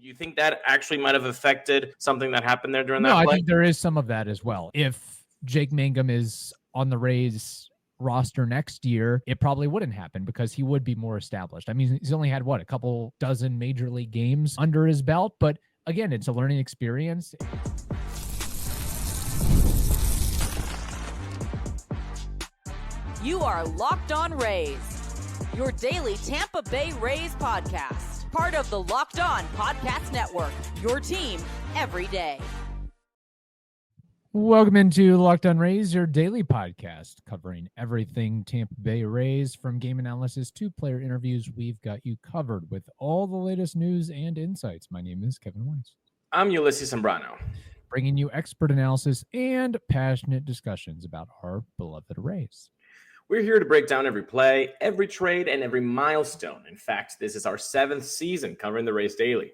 You think that actually might have affected something that happened there during that No, play? I think there is some of that as well. If Jake Mangum is on the Rays roster next year, it probably wouldn't happen because he would be more established. I mean, he's only had, a couple dozen major league games under his belt, but again, it's a learning experience. You are Locked On Rays, your daily Tampa Bay Rays podcast, part of the Locked On Podcast Network, your team every day. Welcome into Locked On Rays, your daily podcast covering everything Tampa Bay Rays, from game analysis to player interviews. We've got you covered with all the latest news and insights. My name is Kevin Weiss. I'm Ulises Sambrano, bringing you expert analysis and passionate discussions about our beloved Rays. We're here to break down every play, every trade, and every milestone. In fact, this is our 7th season covering the Rays daily.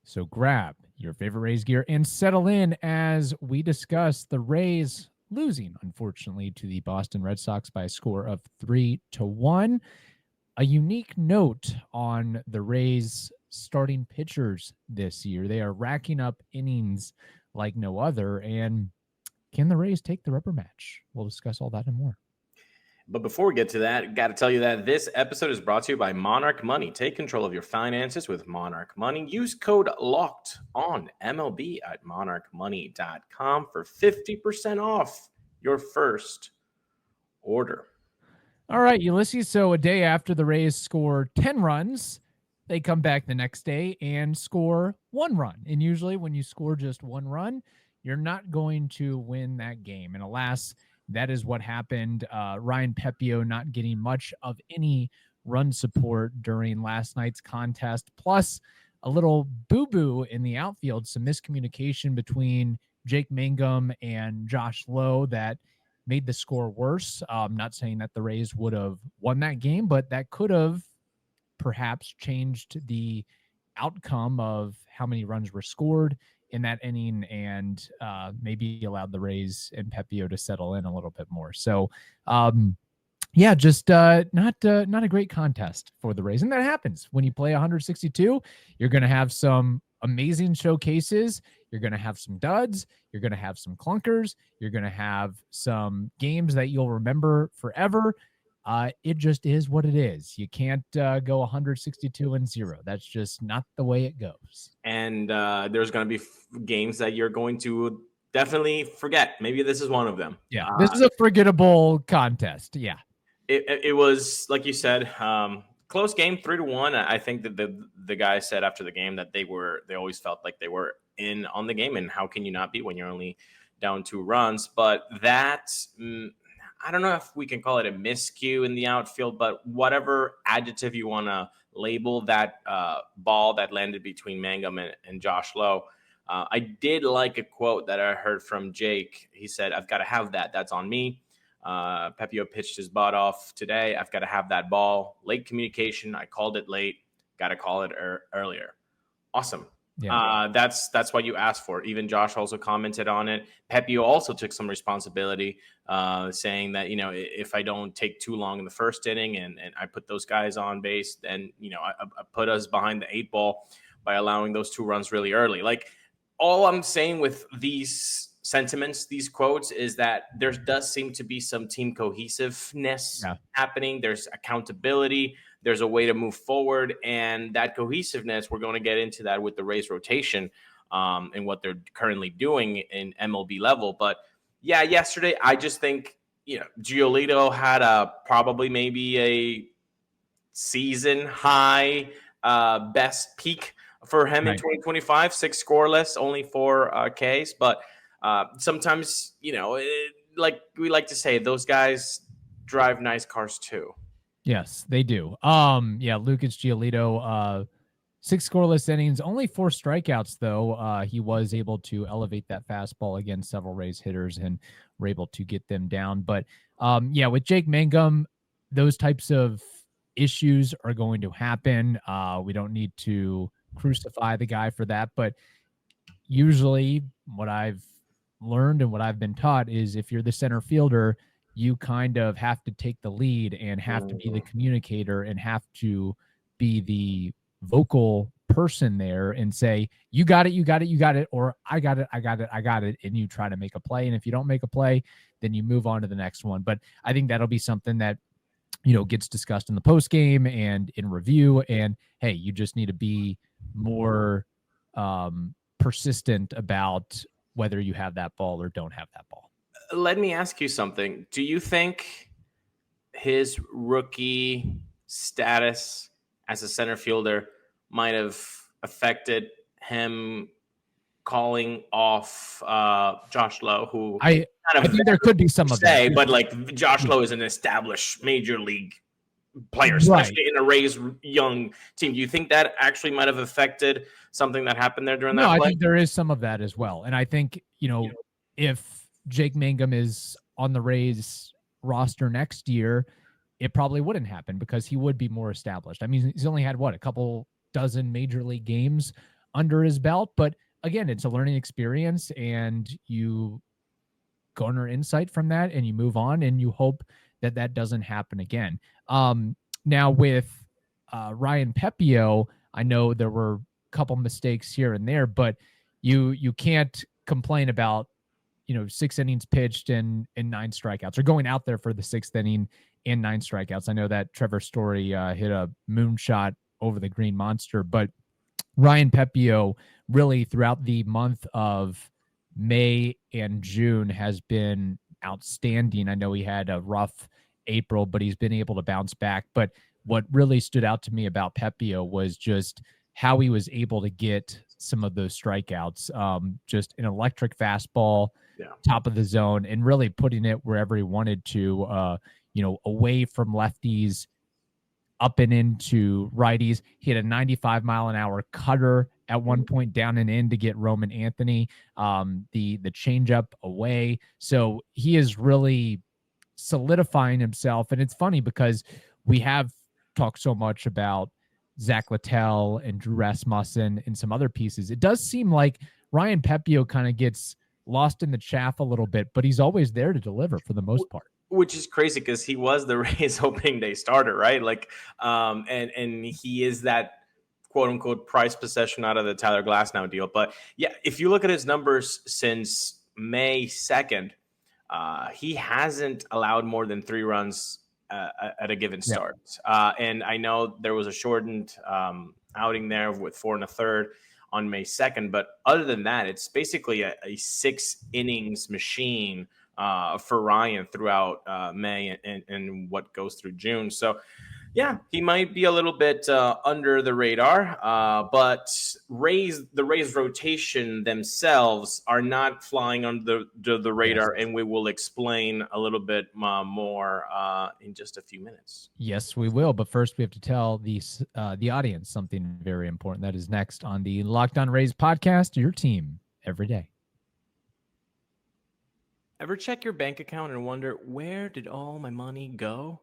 So grab your favorite Rays gear and settle in as we discuss the Rays losing, unfortunately, to the Boston Red Sox by a score of 3-1. A unique note on the Rays starting pitchers this year. They are racking up innings like no other. And can the Rays take the rubber match? We'll discuss all that and more. But before we get to that, got to tell you that this episode is brought to you by Monarch Money. Take control of your finances with Monarch Money. Use code LOCKED on MLB at monarchmoney.com for 50% off your first order. All right, Ulises. So a day after the Rays score 10 runs, they come back the next day and score 1 run. And usually when you score just 1 run, you're not going to win that game. And alas, that is what happened. Ryan Pepiot not getting much of any run support during last night's contest, plus a little boo-boo in the outfield, some miscommunication between Jake Mangum and Josh Lowe that made the score worse. Not saying that the Rays would have won that game, but that could have perhaps changed the outcome of how many runs were scored in that inning, and maybe allowed the Rays and Pepiot to settle in a little bit more. So, just not a great contest for the Rays. And that happens when you play 162. You're going to have some amazing showcases. You're going to have some duds. You're going to have some clunkers. You're going to have some games that you'll remember forever. It just is what it is. You can't go 162-0. That's just not the way it goes. And there's going to be games that you're going to definitely forget. Maybe this is one of them. Yeah, this is a forgettable contest. Yeah. It was, like you said, close game, 3-1. I think that the guy said after the game that they always felt like they were in on the game. And how can you not be when you're only down 2 runs? But that... I don't know if we can call it a miscue in the outfield, but whatever adjective you want to label that ball that landed between Mangum and Josh Lowe. I did like a quote that I heard from Jake. He said, "I've got to have that. That's on me." Pepiot pitched his butt off today. I've got to have that ball. Late communication. I called it late. Got to call it earlier. Awesome. Yeah. That's what you asked for. Even Josh also commented on it. Pepiot also took some responsibility, saying that, if I don't take too long in the first inning and I put those guys on base, then, I put us behind the 8 ball by allowing those 2 runs really early. Like, all I'm saying with these sentiments, these quotes, is that there does seem to be some team cohesiveness happening. There's accountability. There's a way to move forward, and that cohesiveness, we're going to get into that with the Rays rotation and what they're currently doing in MLB level. But yeah, yesterday, I just think, Giolito had probably maybe a season high best peak for him in 2025, 6 scoreless, only 4 Ks. But sometimes, like we like to say, those guys drive nice cars too. Yes, they do. Lucas Giolito, 6 scoreless innings, only 4 strikeouts, though. He was able to elevate that fastball against several Rays hitters and were able to get them down. But with Jake Mangum, those types of issues are going to happen. We don't need to crucify the guy for that. But usually what I've learned and what I've been taught is if you're the center fielder, you kind of have to take the lead and have to be the communicator and have to be the vocal person there and say, you got it, or I got it, and you try to make a play. And if you don't make a play, then you move on to the next one. But I think that'll be something that, gets discussed in the post game and in review. And hey, you just need to be more persistent about whether you have that ball or don't have that ball. Let me ask you something. Do you think his rookie status as a center fielder might have affected him calling off Josh Lowe, who I think there could be some of that. But like Josh Lowe is an established major league player, especially in a Rays young team. Do you think that actually might have affected something that happened there during that play? I think there is some of that as well. And I think, if Jake Mangum is on the Rays roster next year, it probably wouldn't happen because he would be more established. I mean, he's only had a couple dozen major league games under his belt, but again, it's a learning experience and you garner insight from that and you move on and you hope that doesn't happen again. Now with Ryan Pepiot, I know there were a couple mistakes here and there, but you can't complain about 6 innings pitched and 9 strikeouts, or going out there for the 6th inning and 9 strikeouts. I know that Trevor Story hit a moonshot over the Green Monster, but Ryan Pepiot really throughout the month of May and June has been outstanding. I know he had a rough April, but he's been able to bounce back. But what really stood out to me about Pepiot was just how he was able to get some of those strikeouts, just an electric fastball, top of the zone, and really putting it wherever he wanted to, away from lefties, up and into righties. He had a 95-mile-an-hour cutter at one point down and in to get Roman Anthony, the changeup away. So he is really solidifying himself. And it's funny because we have talked so much about Zach Littell and Drew Rasmussen and some other pieces. It does seem like Ryan Pepiot kind of gets lost in the chaff a little bit, but he's always there to deliver for the most part. Which is crazy because he was the Rays opening day starter, right? Like, and he is that quote unquote prize possession out of the Tyler Glasnow deal. But yeah, if you look at his numbers since May 2nd, he hasn't allowed more than 3 runs at a given start. And I know there was a shortened outing there with 4 1/3 on May 2nd. But other than that, it's basically a 6 innings machine for Ryan throughout May and what goes through June. So, yeah, he might be a little bit under the radar, but the Rays rotation themselves are not flying under the radar, and we will explain a little bit more in just a few minutes. Yes, we will. But first, we have to tell the audience something very important. That is next on the Locked On Rays podcast, your team every day. Ever check your bank account and wonder, where did all my money go?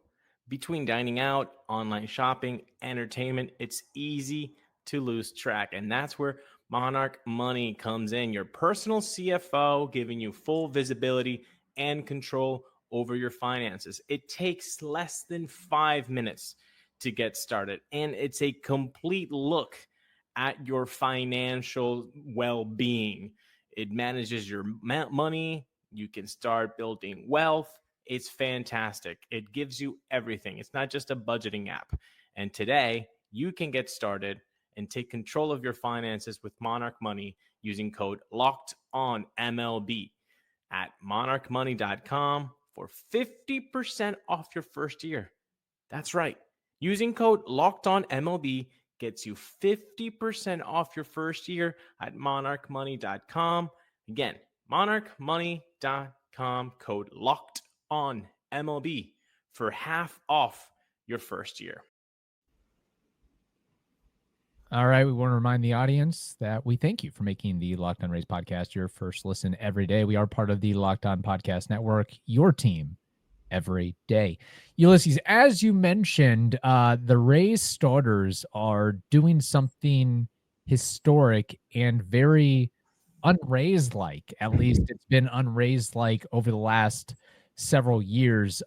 Between dining out, online shopping, entertainment, it's easy to lose track. And that's where Monarch Money comes in, your personal CFO, giving you full visibility and control over your finances. It takes less than 5 minutes to get started, and it's a complete look at your financial well-being. It manages your money. You can start building wealth. It's fantastic. It gives you everything. It's not just a budgeting app. And today, you can get started and take control of your finances with Monarch Money using code LOCKEDONMLB at monarchmoney.com for 50% off your first year. That's right. Using code LOCKEDONMLB gets you 50% off your first year at monarchmoney.com. Again, monarchmoney.com, code LOCKEDONMLB for half off your first year. All right, we want to remind the audience that we thank you for making the Locked On Rays podcast your first listen every day. We are part of the Locked On Podcast Network, your team every day. Ulises, as you mentioned, the Rays starters are doing something historic and very un-Rays-like. At least it's been un-Rays-like over the last several years.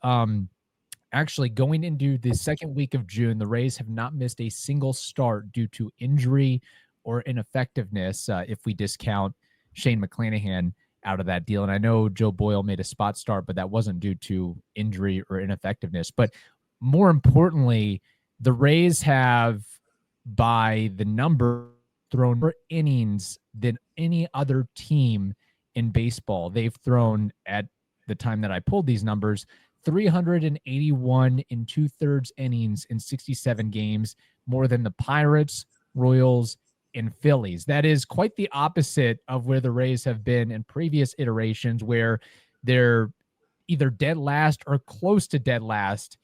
Actually, going into the second week of June, the Rays have not missed a single start due to injury or ineffectiveness if we discount Shane McClanahan out of that deal. And I know Joe Boyle made a spot start, but that wasn't due to injury or ineffectiveness. But more importantly, the Rays have, by the number, thrown more innings than any other team in baseball. They've thrown, at the time that I pulled these numbers, 381 and 2/3 innings in 67 games, more than the Pirates, Royals, and Phillies. That is quite the opposite of where the Rays have been in previous iterations, where they're either dead last or close to dead last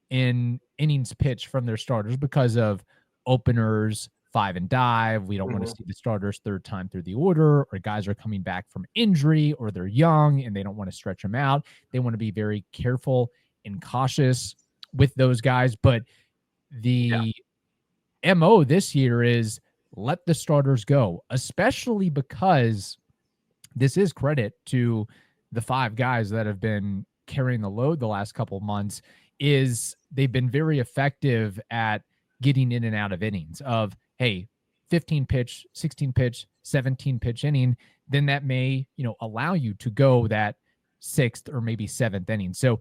in innings pitched from their starters because of openers, 5 and dive. We don't want to see the starters third time through the order, or guys are coming back from injury, or they're young and they don't want to stretch them out. They want to be very careful and cautious with those guys. But the MO this year is let the starters go, especially because this is credit to the 5 guys that have been carrying the load the last couple of months, is they've been very effective at getting in and out of innings of, hey, 15 pitch, 16 pitch, 17 pitch inning, then that may, allow you to go that 6th or maybe 7th inning. So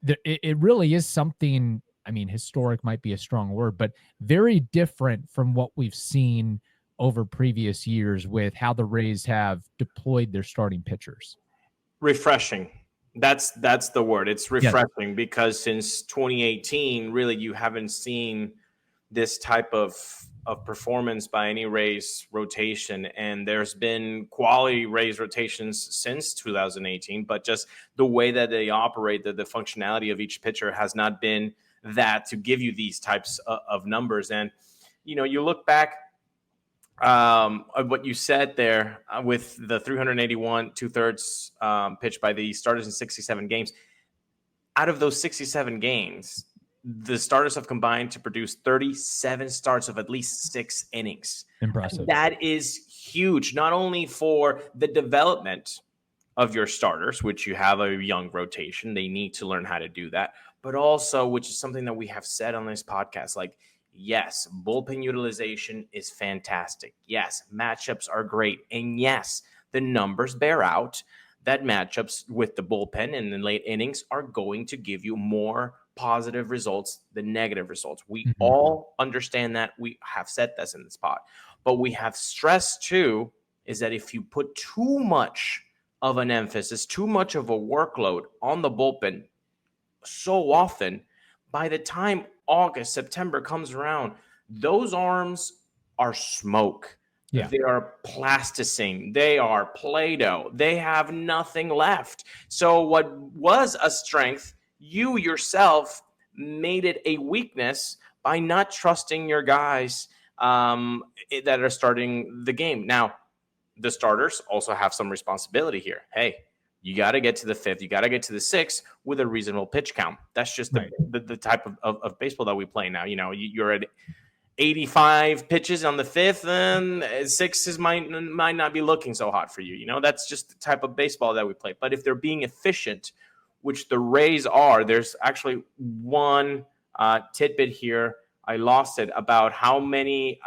it really is something, historic might be a strong word, but very different from what we've seen over previous years with how the Rays have deployed their starting pitchers. Refreshing. That's the word. It's refreshing because since 2018, really, you haven't seen this type of performance by any Rays rotation. And there's been quality Rays rotations since 2018, but just the way that they operate, the functionality of each pitcher has not been that to give you these types of numbers. And, you look back of what you said there with the 381 2/3 pitch by the starters in 67 games. Out of those 67 games, the starters have combined to produce 37 starts of at least 6 innings. Impressive. And that is huge, not only for the development of your starters, which you have a young rotation, they need to learn how to do that, but also, which is something that we have said on this podcast, like, yes, bullpen utilization is fantastic. Yes, matchups are great. And yes, the numbers bear out that matchups with the bullpen in the late innings are going to give you more positive results than negative results. We all understand that. We have said this in this pod. But we have stressed too is that if you put too much of an emphasis, too much of a workload on the bullpen so often, by the time August, September comes around, those arms are smoke. Yeah. They are plasticine. They are Play-Doh. They have nothing left. So what was a strength, you yourself made it a weakness by not trusting your guys that are starting the game. Now, the starters also have some responsibility here. Hey, you got to get to the 5th. You got to get to the 6th with a reasonable pitch count. That's just the type of baseball that we play now. You're at 85 pitches on the 5th, and 6 might not be looking so hot for you. That's just the type of baseball that we play. But if they're being efficient, which the Rays are, there's actually one tidbit here. I lost it about how many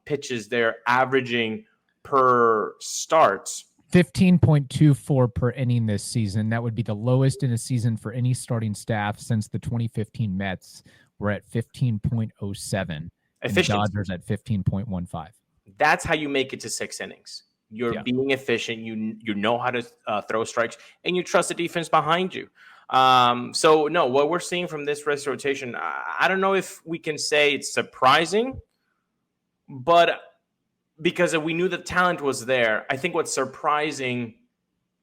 pitches they're averaging per start. 15.24 per inning this season. That would be the lowest in a season for any starting staff since the 2015 Mets were at 15.07. And the Dodgers at 15.15. That's how you make it to 6 innings. You're being efficient. You know how to throw strikes, and you trust the defense behind you. So, no, what we're seeing from this Rays rotation, I don't know if we can say it's surprising, but because we knew the talent was there, I think what's surprising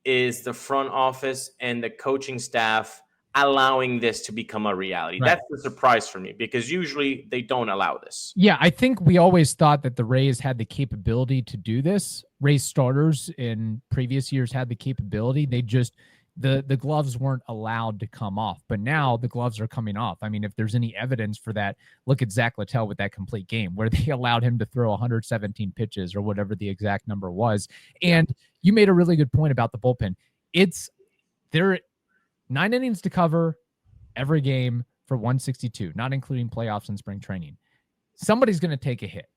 is the front office and the coaching staff allowing this to become a reality. Right. That's the surprise for me, because usually they don't allow this. Yeah, I think we always thought that the Rays had the capability to do this. Rays starters in previous years had the capability. They just, the gloves weren't allowed to come off. But now the gloves are coming off. I mean, if there's any evidence for that, look at Zach Littell with that complete game where they allowed him to throw 117 pitches or whatever the exact number was. And you made a really good point about the bullpen. There 9 innings to cover every game for 162, not including playoffs and spring training. Somebody's going to take a hit.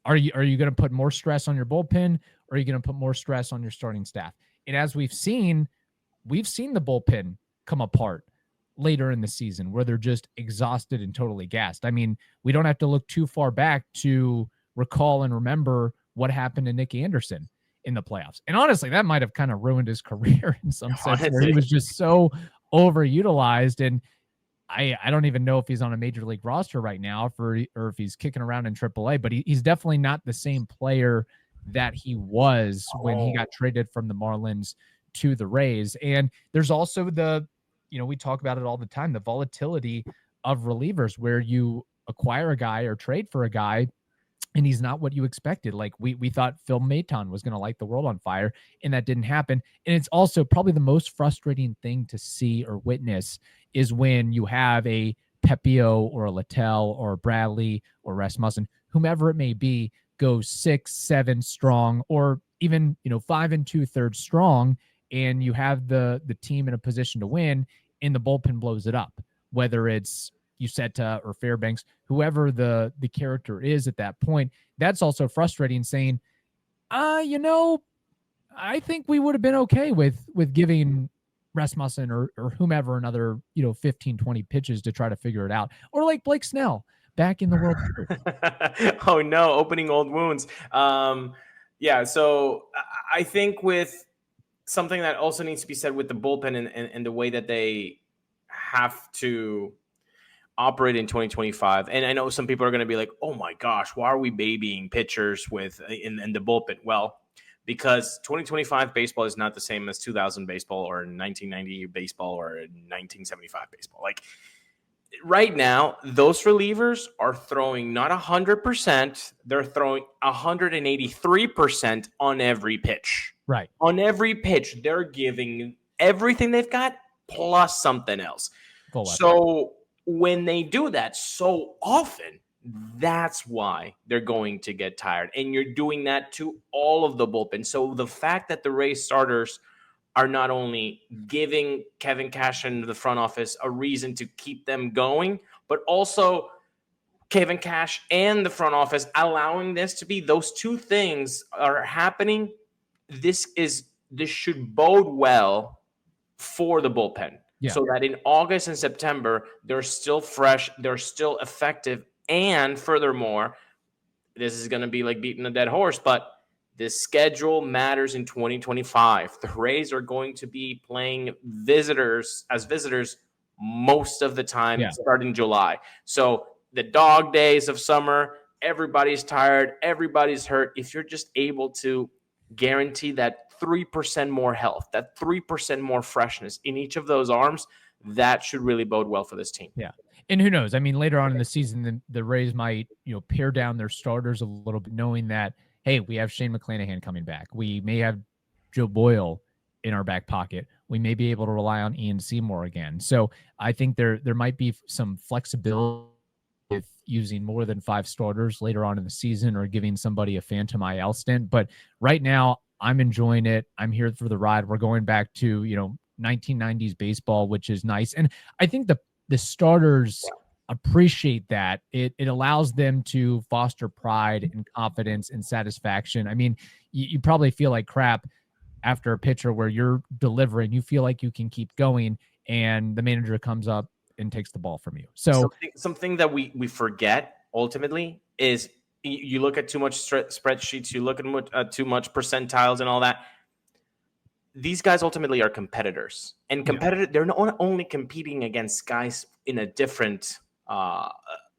Are you going to put more stress on your bullpen, or are you going to put more stress on your starting staff? And as we've seen the bullpen come apart later in the season where they're just exhausted and totally gassed. I mean, we don't have to look too far back to recall and remember what happened to Nick Anderson in the playoffs. And honestly, that might have kind of ruined his career in some sense, where he was just so overutilized. And I don't even know if he's on a major league roster right now or if he's kicking around in AAA, but he's definitely not the same player that he was when he got traded from the Marlins to the Rays. And there's also we talk about it all the time, the volatility of relievers, where you acquire a guy or trade for a guy and he's not what you expected. Like we thought Phil Maton was going to light the world on fire, and that didn't happen. And it's also probably the most frustrating thing to see or witness is when you have a Pepiot or a Littell or a Bradley or Rasmussen, whomever it may be, go 6-7 strong, or even 5 2/3 strong, and you have the team in a position to win, and the bullpen blows it up. Whether it's Uceta or Fairbanks, whoever the character is at that point, that's also frustrating. Saying, I think we would have been okay with giving Rasmussen or whomever another 15, 20 pitches to try to figure it out, or like Blake Snell back in the World Series. Oh no, opening old wounds. Yeah, so I think with something that also needs to be said with the bullpen and the way that they have to operate in 2025. And I know some people are going to be like, oh my gosh, why are we babying pitchers in the bullpen? Well, because 2025 baseball is not the same as 2000 baseball or 1990 baseball or 1975 baseball. Like right now, those relievers are throwing not 100%, they're throwing 183% on every pitch. Right. On every pitch, they're giving everything they've got plus something else. So when they do that so often, that's why they're going to get tired. And you're doing that to all of the bullpen. So the fact that the Rays starters are not only giving Kevin Cash and the front office a reason to keep them going, but also Kevin Cash and the front office allowing this to be, those two things are happening. This should bode well for the bullpen. Yeah. So that in August and September, they're still fresh, they're still effective. And furthermore, this is going to be like beating a dead horse, but the schedule matters in 2025. The Rays are going to be playing visitors most of the time, starting July. So the dog days of summer, everybody's tired, everybody's hurt. If you're just able to guarantee that 3% more health, that 3% more freshness in each of those arms, that should really bode well for this team. Yeah. And who knows? I mean, later on in the season, the Rays might, pare down their starters a little bit, knowing that, hey, we have Shane McClanahan coming back. We may have Joe Boyle in our back pocket. We may be able to rely on Ian Seymour again. So I think there might be some flexibility with using more than 5 starters later on in the season, or giving somebody a phantom IL stint. But right now, I'm enjoying it. I'm here for the ride. We're going back to, 1990s baseball, which is nice. And I think the starters appreciate that. It allows them to foster pride and confidence and satisfaction. I mean, you probably feel like crap after a pitcher where you're delivering, you feel like you can keep going, and the manager comes up and takes the ball from you. So something that we forget ultimately is you look at too much spreadsheets, you look at too much percentiles and all that. These guys ultimately are competitors, and they're not only competing against guys in a different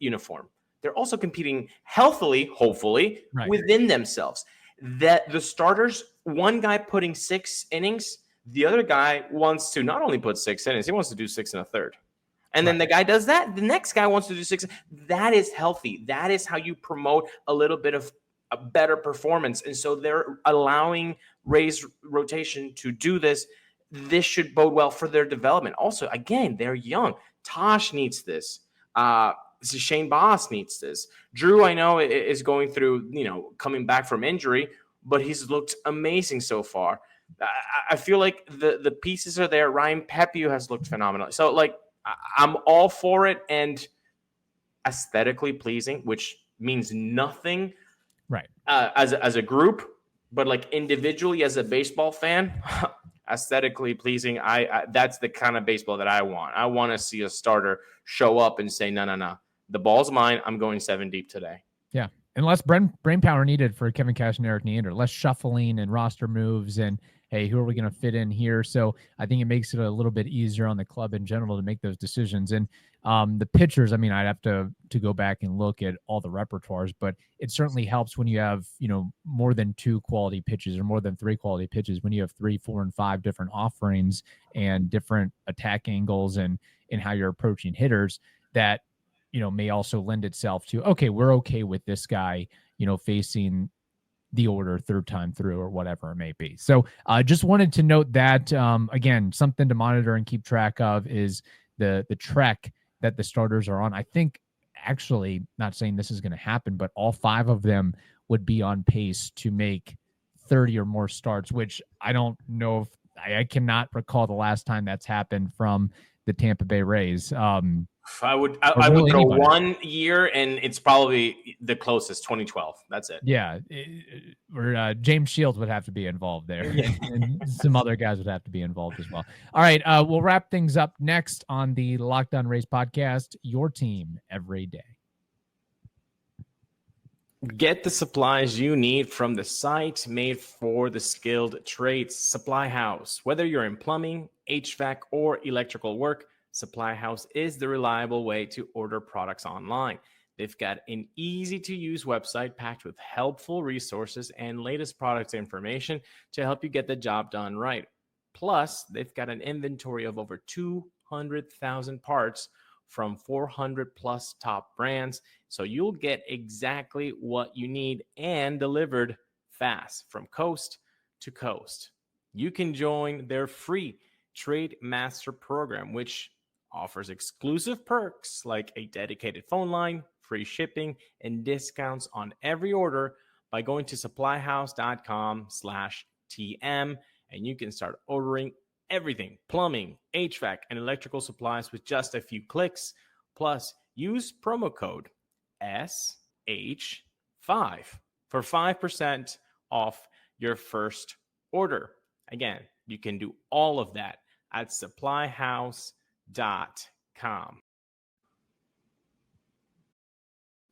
uniform. They're also competing healthily, hopefully, within themselves. That the starters, one guy putting 6 innings, the other guy wants to not only put 6 innings, he wants to do 6 1/3. And then the guy does that. The next guy wants to do 6. That is healthy. That is how you promote a little bit of a better performance. And so they're allowing Rays rotation to do this. This should bode well for their development. Also, again, they're young. Tosh needs this. Shane Boss needs this. Drew, I know, is going through, coming back from injury, but he's looked amazing so far. I feel like the pieces are there. Ryan Pepiot has looked phenomenal. So, I'm all for it, and aesthetically pleasing, which means nothing. Right. as a group, but like individually as a baseball fan, aesthetically pleasing. I that's the kind of baseball that I want. I want to see a starter show up and say, no, the ball's mine. I'm going 7 deep today. Yeah. And less brain power needed for Kevin Cash and Eric Neander, less shuffling and roster moves and, hey, who are we going to fit in here? So I think it makes it a little bit easier on the club in general to make those decisions. And the pitchers, I mean, I'd have to go back and look at all the repertoires, but it certainly helps when you have, more than 2 quality pitches or more than 3 quality pitches, when you have 3, 4, and 5 different offerings and different attack angles and how you're approaching hitters that, may also lend itself to, okay, we're okay with this guy, facing the order 3rd time through or whatever it may be. So just wanted to note that, again, something to monitor and keep track of is the trek that the starters are on. I think, actually, not saying this is going to happen, but all 5 of them would be on pace to make 30 or more starts, which I don't know if I cannot recall the last time that's happened from the Tampa Bay Rays. I would really go anybody. 1 year, and it's probably the closest, 2012. That's it. Yeah, or James Shields would have to be involved there, and some other guys would have to be involved as well. All right, we'll wrap things up next on the Locked On Rays podcast. Your team every day. Get the supplies you need from the site made for the skilled trades, Supply House. Whether you're in plumbing, HVAC, or electrical work, Supply House is the reliable way to order products online. They've got an easy-to-use website packed with helpful resources and latest product information to help you get the job done right. Plus, they've got an inventory of over 200,000 parts from 400-plus top brands, so you'll get exactly what you need and delivered fast from coast to coast. You can join their free Trade Master program, which offers exclusive perks like a dedicated phone line, free shipping, and discounts on every order by going to supplyhouse.com/TM, and you can start ordering everything, plumbing, HVAC, and electrical supplies with just a few clicks. Plus, use promo code SH5 for 5% off your first order. Again, you can do all of that at supplyhouse.com.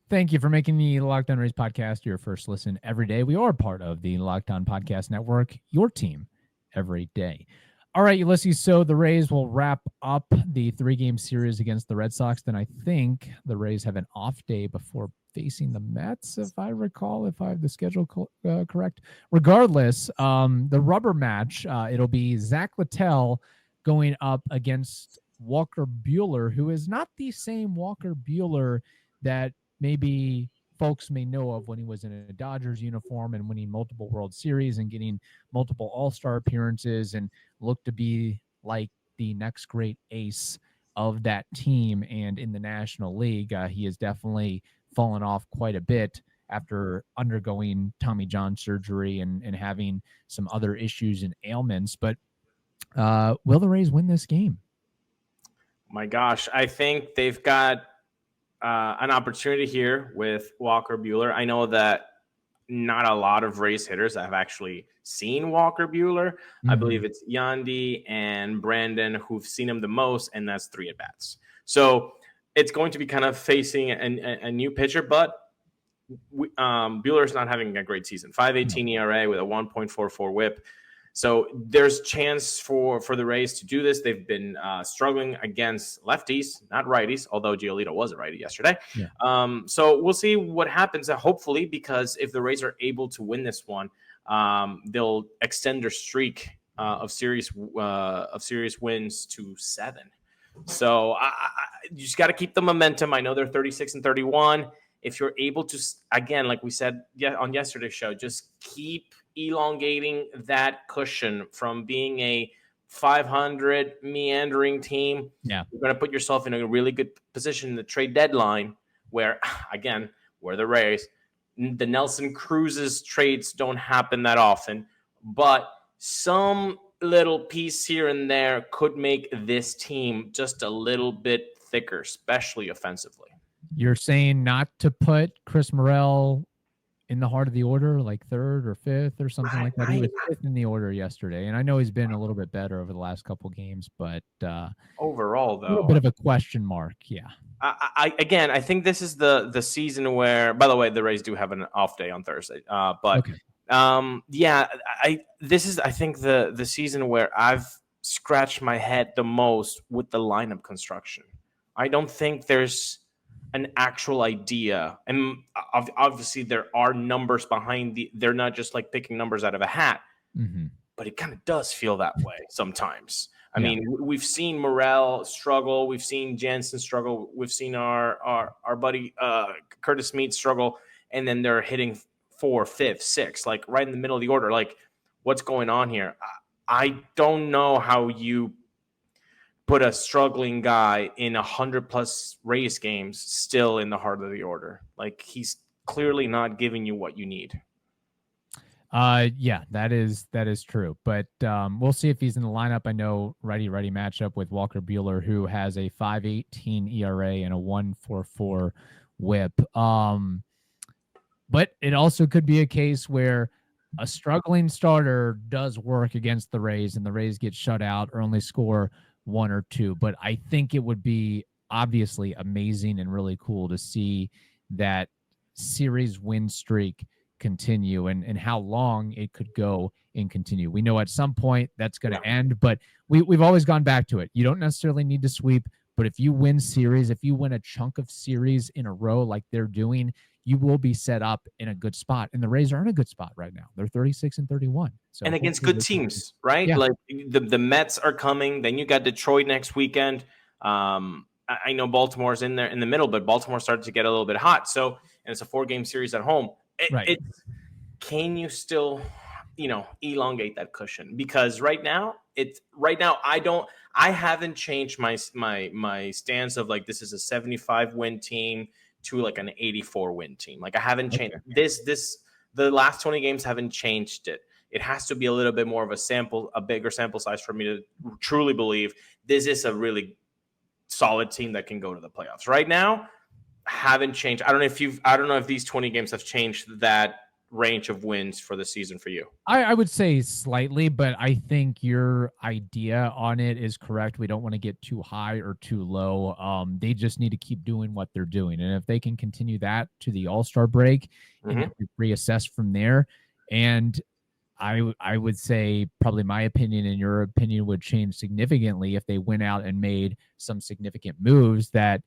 Thank you for making the Locked On Rays podcast your first listen every day. We are part of the Locked On Podcast Network, your team every day. All right, Ulises, so the Rays will wrap up the 3-game series against the Red Sox. Then I think the Rays have an off day before facing the Mets, if I recall, if I have the schedule correct. Regardless, the rubber match, it'll be Zach Littell going up against Walker Buehler, who is not the same Walker Buehler that maybe folks may know of when he was in a Dodgers uniform and winning multiple World Series and getting multiple All-Star appearances and looked to be like the next great ace of that team. And in the National League, he has definitely fallen off quite a bit after undergoing Tommy John surgery and having some other issues and ailments. But will the Rays win this game? My gosh, I think they've got an opportunity here with Walker Buehler. I know that not a lot of Rays hitters have actually seen Walker Buehler. I believe it's Yandy and Brandon who've seen him the most, and that's 3 at-bats. So it's going to be kind of facing a new pitcher, but Buehler's not having a great season. 5.18 ERA with a 1.44 whip. So there's chance for the Rays to do this. They've been struggling against lefties, not righties, although Giolito was a righty yesterday. Yeah. So we'll see what happens, hopefully, because if the Rays are able to win this one, they'll extend their streak of series wins to 7. So you just got to keep the momentum. I know they're 36-31. If you're able to, again, like we said on yesterday's show, just keep elongating that cushion from being a 500 meandering team. Yeah, you're going to put yourself in a really good position in the trade deadline where, again, we're the Rays. The Nelson Cruz's trades don't happen that often, but some little piece here and there could make this team just a little bit thicker, especially offensively. You're saying not to put Chris Morel in the heart of the order, like third or fifth or something like that. He was fifth in the order yesterday, and I know he's been a little bit better over the last couple games, but overall, though, a little bit of a question mark. Yeah. I think this is the season where, by the way, the Rays do have an off day on Thursday. But this is, I think, the season where I've scratched my head the most with the lineup construction. I don't think there's an actual idea, and obviously there are numbers behind they're not just like picking numbers out of a hat, but it kind of does feel that way sometimes. I mean, we've seen Morel struggle. We've seen Jansen struggle. We've seen our buddy Curtis Meade struggle. And then they're hitting 4th, 5th, 6th, like right in the middle of the order. Like, what's going on here? I don't know how you put a struggling guy in 100+ Rays games still in the heart of the order. Like, he's clearly not giving you what you need. Yeah, that is true. But we'll see if he's in the lineup. I know righty matchup with Walker Buehler, who has a 5.18 ERA and a 1.44 WHIP. But it also could be a case where a struggling starter does work against the Rays, and the Rays get shut out or only score 1 or 2. But I think it would be obviously amazing and really cool to see that series win streak continue and how long it could go and continue. We know at some point that's going to end, but we've always gone back to it. You don't necessarily need to sweep, but if you win series, if you win a chunk of series in a row like they're doing, you will be set up in a good spot. And the Rays are in a good spot right now. They're 36-31. So and against good teams, right? Yeah. Like the Mets are coming. Then you got Detroit next weekend. I know Baltimore's in there in the middle, but Baltimore started to get a little bit hot. So, and it's a 4-game series at home. Can you still, elongate that cushion? Because right now I haven't changed my stance of like, this is a 75 win team to like an 84 win team. Like, I haven't changed the last 20 games haven't changed it. It has to be a little bit more of a bigger sample size for me to truly believe this is a really solid team that can go to the playoffs. Right now, haven't changed. I don't know if these 20 games have changed that range of wins for the season for you. I would say slightly, but I think your idea on it is correct. We don't want to get too high or too low. They just need to keep doing what they're doing. And if they can continue that to the All-Star break and reassess from there. And I would say probably my opinion and your opinion would change significantly if they went out and made some significant moves that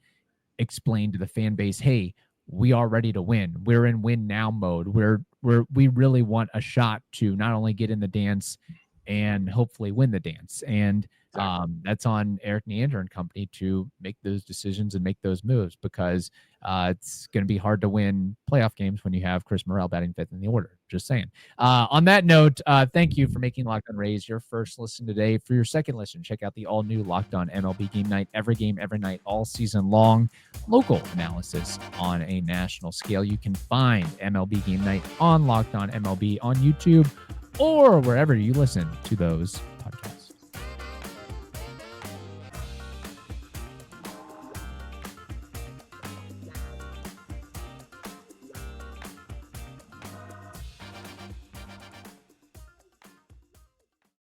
explain to the fan base, hey, we are ready to win. We're in win now mode. We really want a shot to not only get in the dance and hopefully win the dance. And that's on Eric Neander and company to make those decisions and make those moves, because it's going to be hard to win playoff games when you have Chris Morel batting 5th in the order. Just saying. On that note, thank you for making Locked On Rays your first listen today. For your second listen, check out the all-new Locked On MLB Game Night. Every game, every night, all season long. Local analysis on a national scale. You can find MLB Game Night on Locked On MLB on YouTube or wherever you listen to those